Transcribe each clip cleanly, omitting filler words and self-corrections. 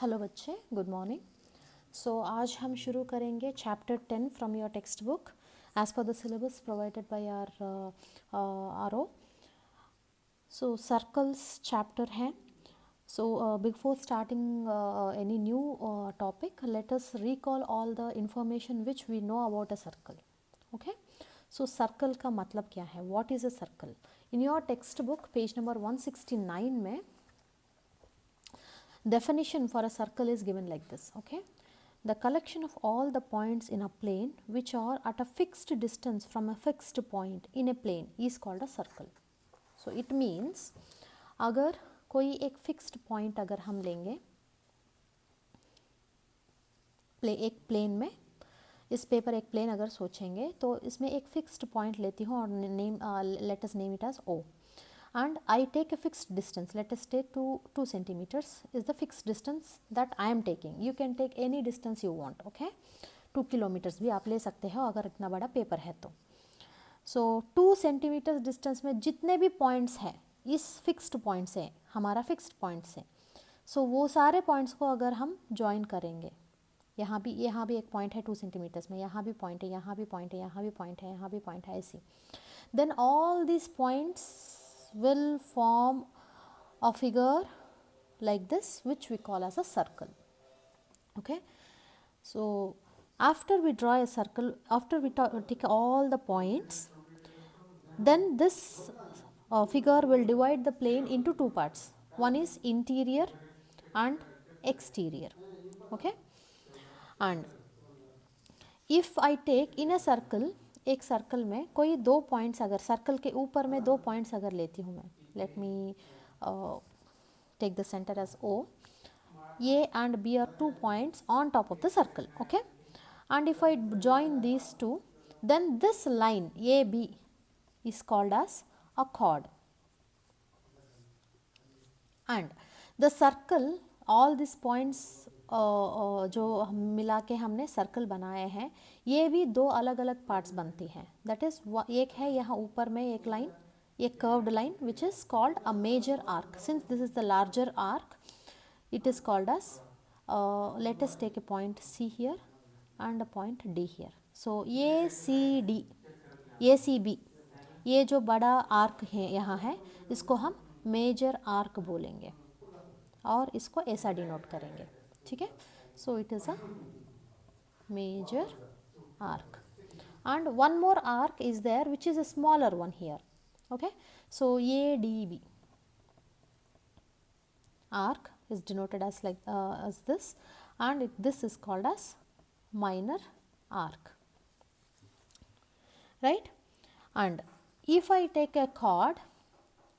Hello बच्चे, good morning. सो आज हम शुरू करेंगे chapter 10 from your textbook as per the syllabus provided by R O. सो सर्कल्स चैप्टर है। So before starting any new topic, let us recall all the information which we know about a circle. Okay, so circle का मतलब क्या है? What is a circle? In your textbook page number 169 में definition for a circle is given like this. Okay, the collection of all the points in a plane which are at a fixed distance from a fixed point in a plane is called a circle. So it means अगर कोई एक fixed point अगर हम लेंगे एक plane में, इस paper एक प्लेन अगर सोचेंगे तो इसमें एक फिक्स्ड पॉइंट लेती हूँ और name let us name it as O and I take a fixed distance. Let us take 2 centimeters is the fixed distance that I am taking. You can take any distance you want. Okay, 2 kilometers भी आप ले सकते हो अगर इतना बड़ा paper है तो. So 2 centimeters distance में जितने भी points हैं इस फिक्स्ड पॉइंट से, हमारा फिक्स्ड पॉइंट से, सो वो सारे पॉइंट्स को अगर हम ज्वाइन करेंगे, यहाँ भी एक पॉइंट है 2 सेंटीमीटर्स में, यहाँ भी पॉइंट है, यहाँ भी पॉइंट है, यहाँ भी पॉइंट है, यहाँ भी पॉइंट है, ऐसी, then all this points will form a figure like this which we call as a circle. Okay, so after we draw a circle, after we take all the points, then this figure will divide the plane into two parts. One is interior and exterior. Okay, and if I take in a circle, एक circle में कोई दो points, अगर circle के ऊपर में दो points अगर लेती हूँ मैं, let me take the center as O. A and B are 2 points on top of the circle. Okay, and if I join these two, then this line AB is called as a chord, and the circle, all these points जो हम मिला के हमने circle बनाए हैं, ये भी दो अलग अलग पार्ट्स बनती हैं. दैट इज, एक है यहाँ ऊपर में एक लाइन, एक curved line which is called a major arc. Since this is the larger arc, it is called as let us take a point C here and a point D here. So ACD, ACB, ये जो बड़ा arc है यहाँ है, इसको हम major arc बोलेंगे और इसको ऐसा डिनोट करेंगे. ठीक है, so it is a major arc. And one more arc is there which is a smaller one here. Okay, so ADB arc is denoted as like as this, and this is called as minor arc, right? And if I take a chord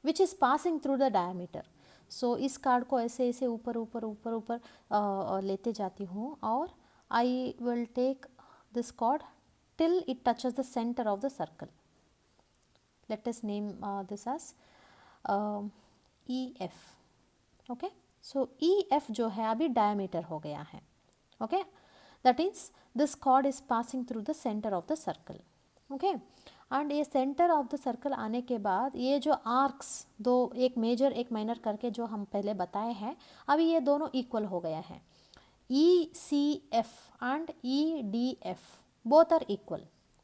which is passing through the diameter, so इस card को ऐसे ऐसे ऊपर ऊपर ऊपर ऊपर लेते जाती हूँ और I will take this chord till it touches the center of the circle. Let us name this as EF. Okay, so EF जो है अभी diameter हो गया है. Okay, that means this chord is passing through the center of the circle. Okay, and ये center of the circle आने के बाद ये जो arcs दो, एक major एक minor करके जो हम पहले बताए हैं, अभी ये दोनों equal हो गया है. ECF and EDF both are equal.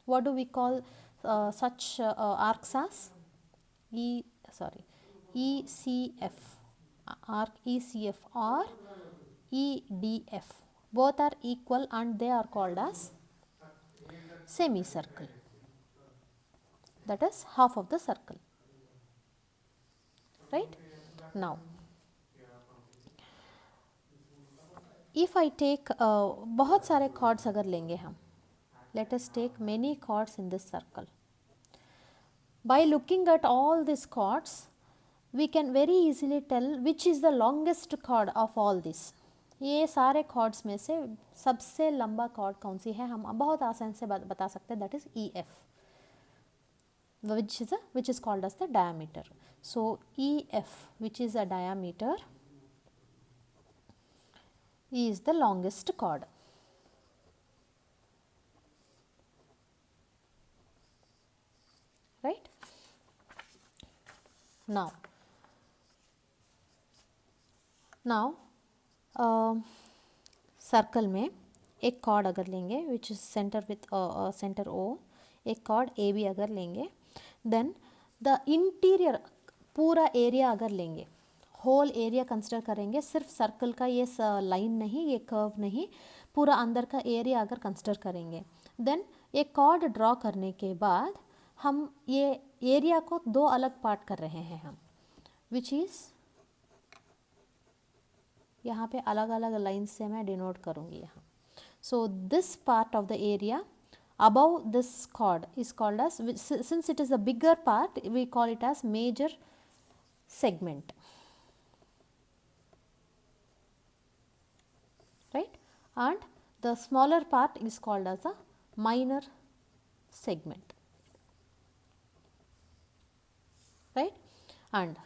What do we call such arcs as? ECF, arc ECF or EDF, both are equal and they are called as semicircle. That is half of the circle, right? Now if I take बहुत सारे chords अगर लेंगे हम, let us take many chords in this circle. By looking at all these chords, we can very easily tell which is the longest chord of all this. ये सारे chords में से सबसे लंबा chord कौन सी है, हम बहुत आसान से बता सकते हैं. that is EF, which is called as the diameter. So EF, which is a diameter, is the longest chord. Right? Now circle में एक कॉर्ड अगर लेंगे which is centre with centre O, एक कॉर्ड ए बी अगर लेंगे, then the interior पूरा area अगर लेंगे, होल एरिया कंसिडर करेंगे, सिर्फ सर्कल का ये लाइन नहीं, ये कर्व नहीं, पूरा अंदर का एरिया अगर कंसिडर करेंगे, देन एक कॉर्ड ड्रॉ करने के बाद हम ये एरिया को दो अलग पार्ट कर रहे हैं हम, विच इज़ यहाँ पे अलग अलग लाइन से मैं डिनोट करूँगी यहाँ. So this part of the area above this chord is called as, since it is a bigger part, we call it as major segment, right, and the smaller part is called as a minor segment, right. And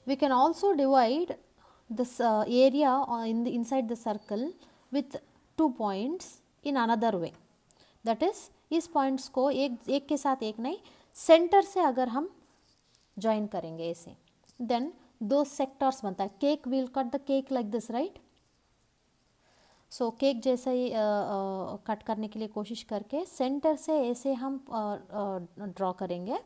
we can also divide this area inside the circle with 2 points in another way, that is इस points को एक के साथ एक नहीं, centre से अगर हम ज्वाइन करेंगे ऐसे, देन दो सेक्टर्स बनता है. Cake, will cut the cake like this, right. So cake जैसे ही कट करने के लिए कोशिश करके सेंटर से ऐसे हम ड्रॉ करेंगे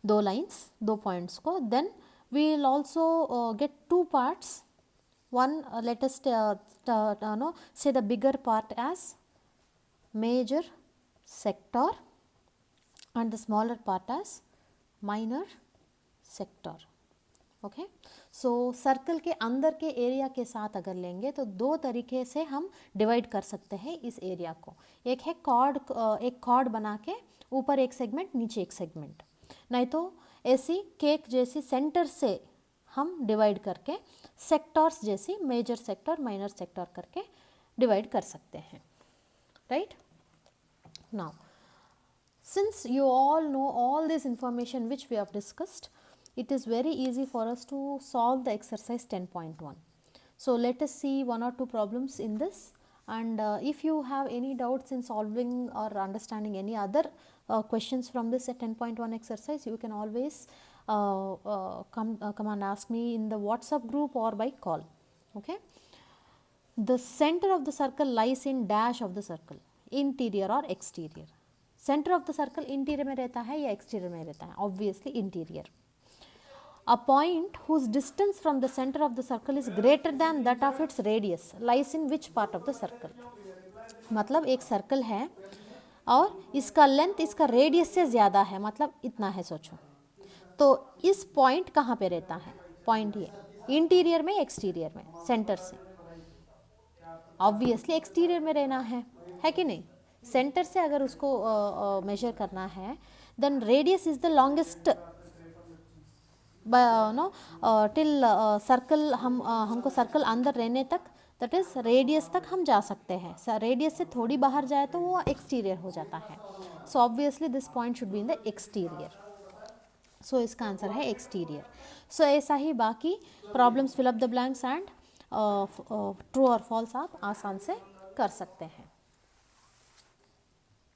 दो लाइंस, दो पॉइंट्स को, then we will also get 2 parts. One, let us say the bigger part as major sector and the smaller part as minor sector. Okay. So circle के अंदर के एरिया के साथ अगर लेंगे तो दो तरीके से हम डिवाइड कर सकते हैं इस एरिया को. एक है कॉर्ड, एक कॉर्ड बना के ऊपर एक सेगमेंट नीचे एक सेगमेंट, नहीं तो ऐसी केक जैसी सेंटर से हम डिवाइड करके सेक्टर्स जैसी मेजर सेक्टर माइनर सेक्टर करके डिवाइड कर सकते हैं, right. Now, since you all know all this information which we have discussed, it is very easy for us to solve the exercise 10.1. So, let us see one or two problems in this, and if you have any doubts in solving or understanding any other questions from this 10.1 exercise, you can always come and ask me in the WhatsApp group or by call. Okay. The center of the circle lies in dash of the circle, interior और exterior. Centre of the circle interior में रहता है या exterior में रहता है? Obviously interior. A point whose distance from the centre of the circle is greater than that of its radius lies in which part of the circle. मतलब एक circle है और इसका लेंथ इसका रेडियस से ज़्यादा है, मतलब इतना है सोचो, तो इस पॉइंट कहाँ पे रहता है? पॉइंट ये इंटीरियर में, एक्सटीरियर में, सेंटर से ऑब्वियसली एक्सटीरियर में रहना है कि नहीं? सेंटर से अगर उसको मेजर करना है, then radius is the longest no till circle. हमको सर्कल अंदर रहने तक, दैट इज रेडियस तक हम जा सकते हैं. रेडियस से थोड़ी बाहर जाए तो वो एक्सटीरियर हो जाता है. So obviously this point should be in the exterior. So इसका आंसर है एक्सटीरियर. सो ऐसा ही बाकी problems, fill up the blanks and true और फॉल्स आप आसान से कर सकते हैं.